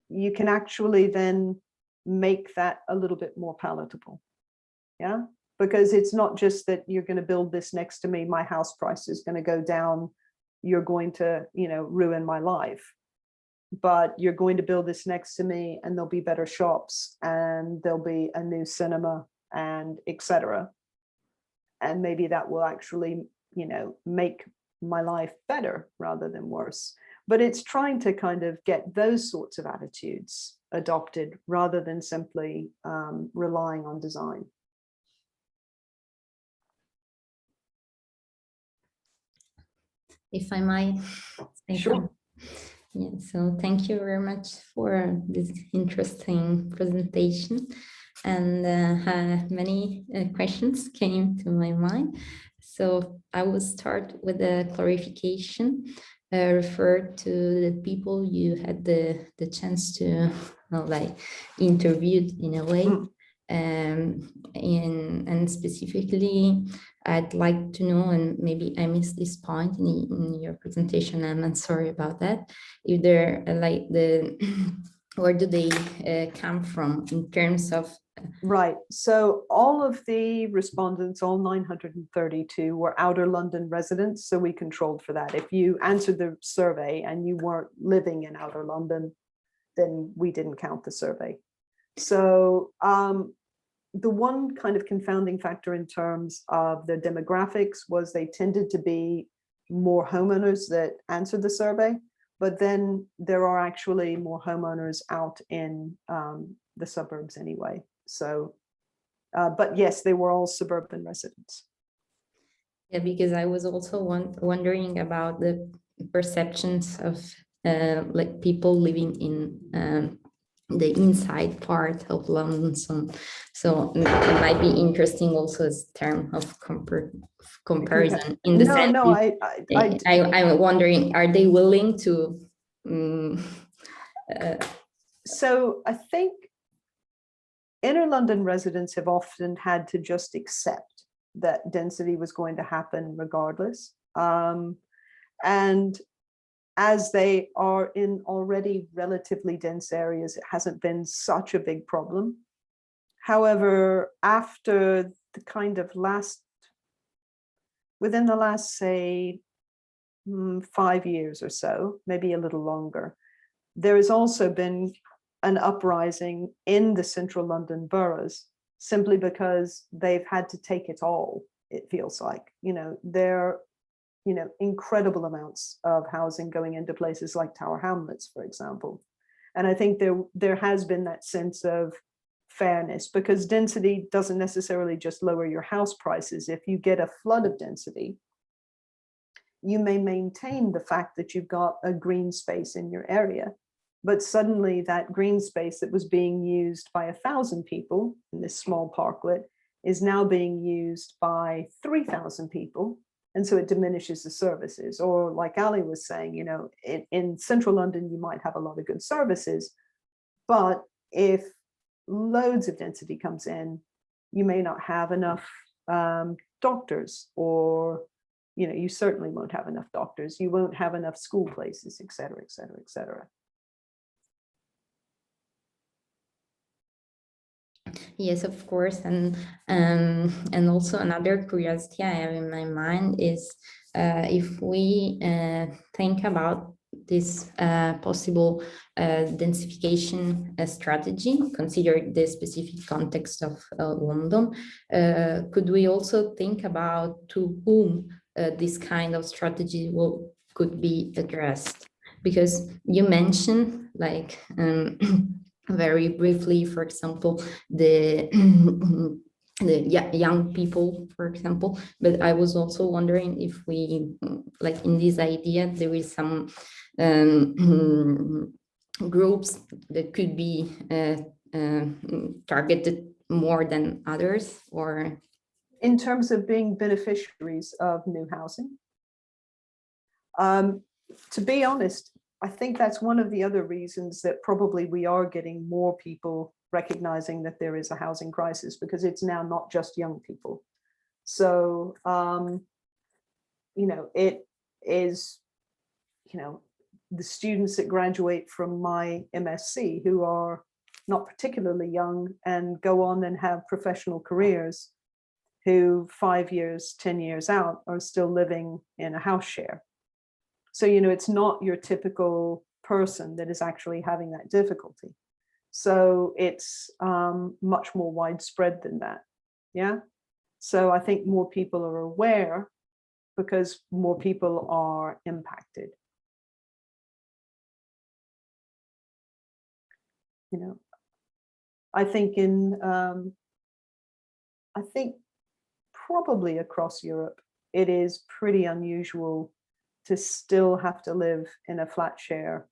you can actually then make that a little bit more palatable. Yeah, because it's not just that you're going to build this next to me, my house price is going to go down, you're going to, you know, ruin my life. But you're going to build this next to me and there'll be better shops and there'll be a new cinema and etc. And maybe that will actually, you know, make my life better rather than worse. But it's trying to kind of get those sorts of attitudes adopted rather than simply relying on design. If I might. Sure. Yeah, so thank you very much for this interesting presentation. And many questions came to my mind. So I will start with a clarification referred to the people you had the chance to like interviewed in a way. And specifically, I'd like to know, and maybe I missed this point in your presentation, and I'm sorry about that, if they're like where do they come from in terms of? Right. So all of the respondents, all 932, were outer London residents. So we controlled for that. If you answered the survey and you weren't living in outer London, then we didn't count the survey. So the one kind of confounding factor in terms of the demographics was they tended to be more homeowners that answered the survey, but then there are actually more homeowners out in the suburbs anyway. So, but yes, they were all suburban residents. Yeah, because I was also wondering about the perceptions of like people living in the inside part of London. So it might be interesting also as a term of comparison in the sense. No, I'm wondering, are they willing to? So I think inner London residents have often had to just accept that density was going to happen regardless. And as they are in already relatively dense areas, it hasn't been such a big problem. However, after the kind of within the last, say, 5 years or so, maybe a little longer, there has also been an uprising in the central London boroughs, simply because they've had to take it all, it feels like. There incredible amounts of housing going into places like Tower Hamlets, for example. And I think there has been that sense of fairness, because density doesn't necessarily just lower your house prices. If you get a flood of density, you may maintain the fact that you've got a green space in your area, but suddenly that green space that was being used by 1,000 people in this small parklet is now being used by 3,000 people. And so it diminishes the services. Or like Ali was saying, in central London, you might have a lot of good services, but if loads of density comes in, you may not have enough doctors, or you certainly won't have enough doctors. You won't have enough school places, et cetera, et cetera, et cetera. Yes, of course, and also another curiosity I have in my mind is if we think about this possible densification strategy, consider the specific context of London, could we also think about to whom this kind of strategy could be addressed? Because you mentioned, like, very briefly, for example, the young people, for example, but I was also wondering if we, like, in this idea, there is some groups that could be targeted more than others, or in terms of being beneficiaries of new housing. To be honest, I think that's one of the other reasons that probably we are getting more people recognizing that there is a housing crisis, because it's now not just young people. So, it is, the students that graduate from my MSc who are not particularly young and go on and have professional careers, who 5 years, 10 years out are still living in a house share. So, it's not your typical person that is actually having that difficulty. So it's much more widespread than that. Yeah. So I think more people are aware because more people are impacted. I think I think probably across Europe, it is pretty unusual to still have to live in a flat share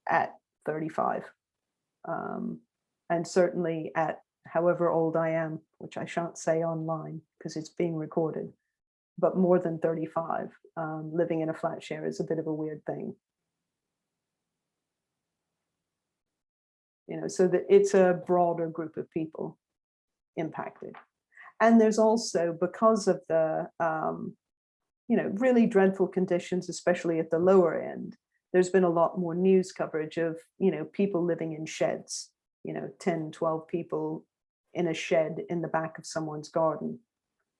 at 35. And certainly at however old I am, which I shan't say online because it's being recorded, but more than 35, living in a flat share is a bit of a weird thing. So that it's a broader group of people impacted. And there's also, because of the, really dreadful conditions, especially at the lower end, there's been a lot more news coverage of, people living in sheds, 10, 12 people in a shed in the back of someone's garden,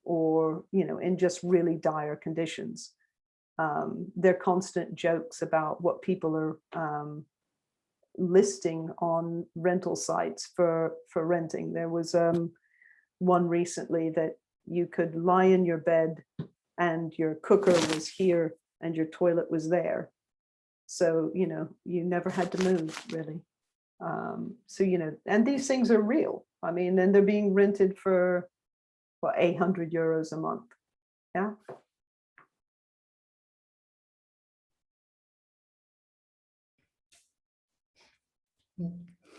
or, in just really dire conditions. There are constant jokes about what people are listing on rental sites for renting. There was one recently that you could lie in your bed and your cooker was here and your toilet was there. So, you never had to move, really. So, and these things are real. I mean, and they're being rented for, what, €800 a month. Yeah.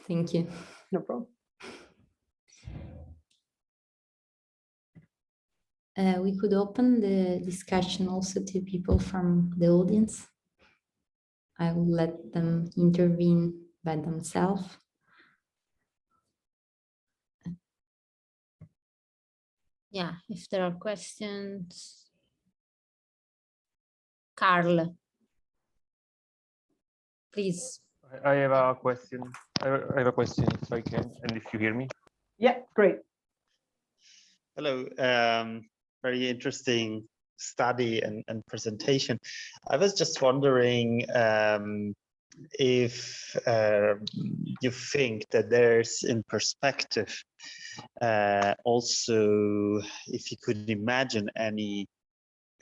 Thank you. No problem. We could open the discussion also to people from the audience. I will let them intervene by themselves. Yeah, if there are questions. Carl, please. I have a question. I have a question if I can, and if you hear me. Yeah, great. Hello, very interesting study and presentation. I was just wondering if you think that there's in perspective also if you could imagine any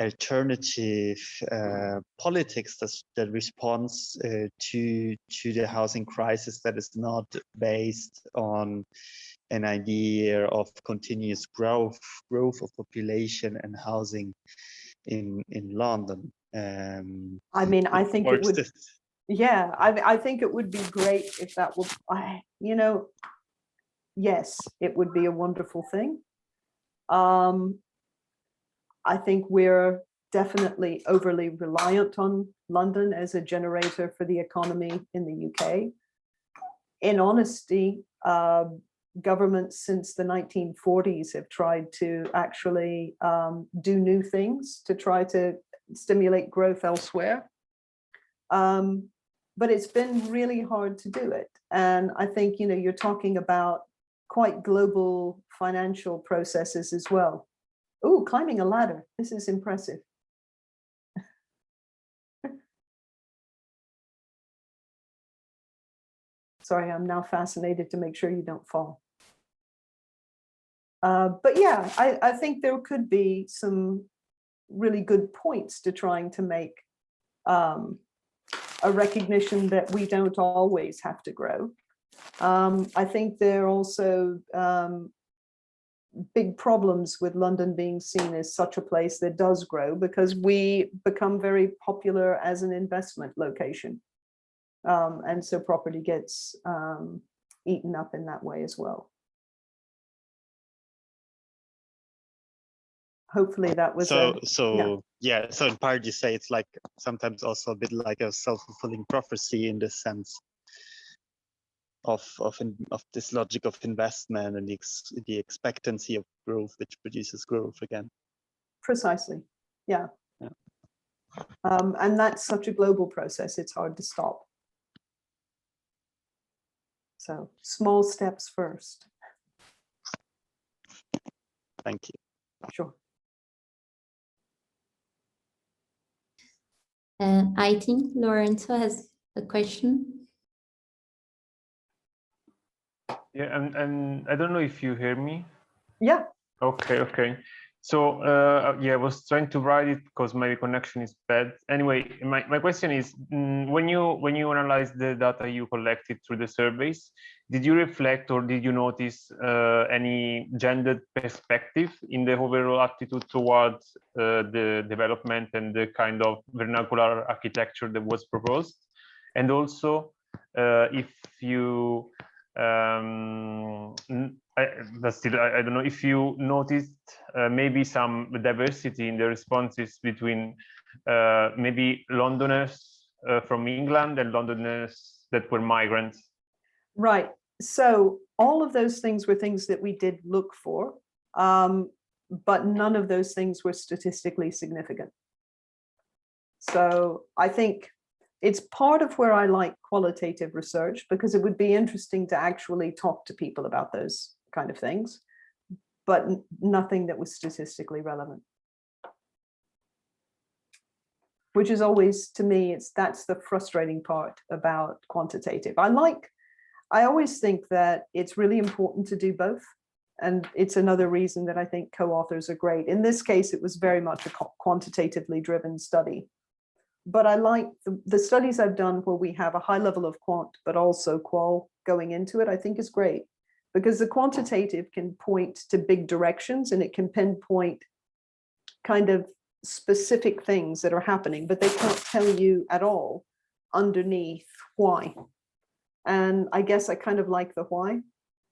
alternative politics that responds to the housing crisis that is not based on an idea of continuous growth of population and housing in London. I mean, I think it would. This? Yeah, I think it would be great if that would. You know, yes, it would be a wonderful thing. I think we're definitely overly reliant on London as a generator for the economy in the UK. In honesty, governments since the 1940s have tried to actually do new things to try to stimulate growth elsewhere. But it's been really hard to do it. And I think, you know, you're talking about quite global financial processes as well. Oh, climbing a ladder. This is impressive. Sorry, I'm now fascinated to make sure you don't fall. But yeah, I think there could be some really good points to trying to make a recognition that we don't always have to grow. I think there are also big problems with London being seen as such a place that does grow because we become very popular as an investment location. And so property gets eaten up in that way as well. Hopefully that was so yeah. So in part you say it's like sometimes also a bit like a self-fulfilling prophecy in the sense of this logic of investment and the expectancy of growth which produces growth again. Precisely, yeah. And that's such a global process, it's hard to stop. So small steps first. Thank you. Sure. I think Lorenzo has a question. Yeah, and I don't know if you hear me. Yeah. Okay. So yeah, I was trying to write it because my connection is bad. Anyway, my question is, when you analyze the data you collected through the surveys, did you reflect or did you notice any gendered perspective in the overall attitude towards the development and the kind of vernacular architecture that was proposed? And also, if you but still, I don't know if you noticed maybe some diversity in the responses between maybe Londoners from England and Londoners that were migrants. Right. So all of those things were things that we did look for, but none of those things were statistically significant. So I think it's part of where I like qualitative research because it would be interesting to actually talk to people about those kind of things, but nothing that was statistically relevant. Which is always, to me, that's the frustrating part about quantitative. I always think that it's really important to do both. And it's another reason that I think co-authors are great. In this case, it was very much a quantitatively driven study. But I like the studies I've done where we have a high level of quant, but also qual going into it, I think is great. Because the quantitative can point to big directions and it can pinpoint kind of specific things that are happening, but they can't tell you at all underneath why. And I guess I kind of like the why.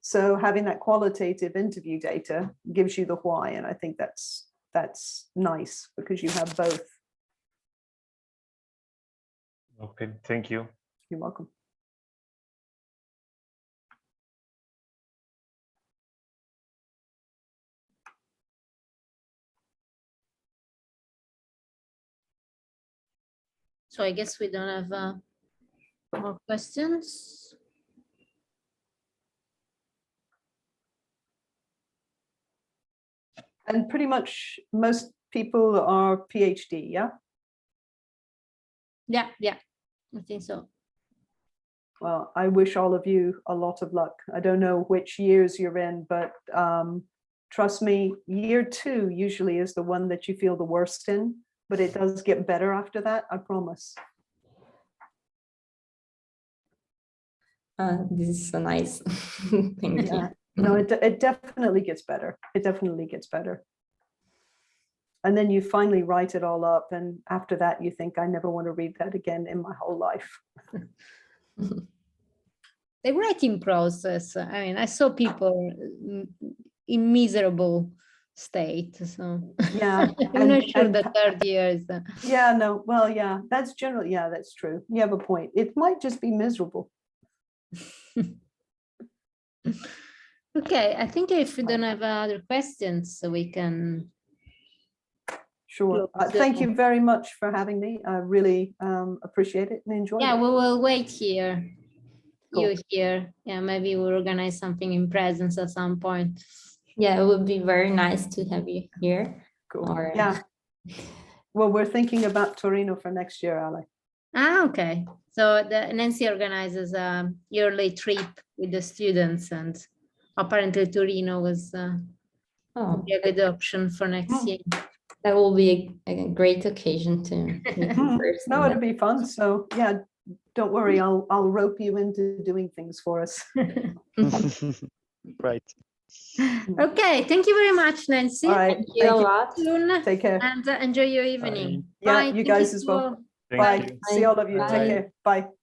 So having that qualitative interview data gives you the why. And I think that's nice because you have both. Okay, thank you. You're welcome. So I guess we don't have more questions. And pretty much most people are PhD, yeah? Yeah, I think so. Well, I wish all of you a lot of luck. I don't know which years you're in, but trust me, year 2 usually is the one that you feel the worst in, but it does get better after that, I promise. This is so nice. Thank you. No, it definitely gets better. It definitely gets better. And then you finally write it all up. And after that, you think, I never want to read that again in my whole life. The writing process, I mean, I saw people in miserable state. So Yeah. I'm not sure the third year is. Yeah, no, well, yeah, that's generally, yeah, that's true. You have a point. It might just be miserable. Okay, I think if we don't have other questions, so we can. Sure. Thank you very much for having me. I really appreciate it and enjoy it. Yeah, we will wait here. Cool. You here. Yeah, maybe we'll organize something in presence at some point. Yeah, it would be very nice to have you here. Cool. Or... Yeah. Well, we're thinking about Torino for next year, Ale. Ah, okay. So Nancy organizes a yearly trip with the students, and apparently Torino was a good option for next year. That will be a great occasion to meet in person. No, it'll be fun. So yeah, don't worry. I'll rope you into doing things for us. Right. Okay, thank you very much, Nancy. All right. Thank you a lot. Soon, Take care. and enjoy your evening. Yeah, Bye. you Thank guys to as well. all. Thank Bye. you. See all of you. Bye. Take care. Bye.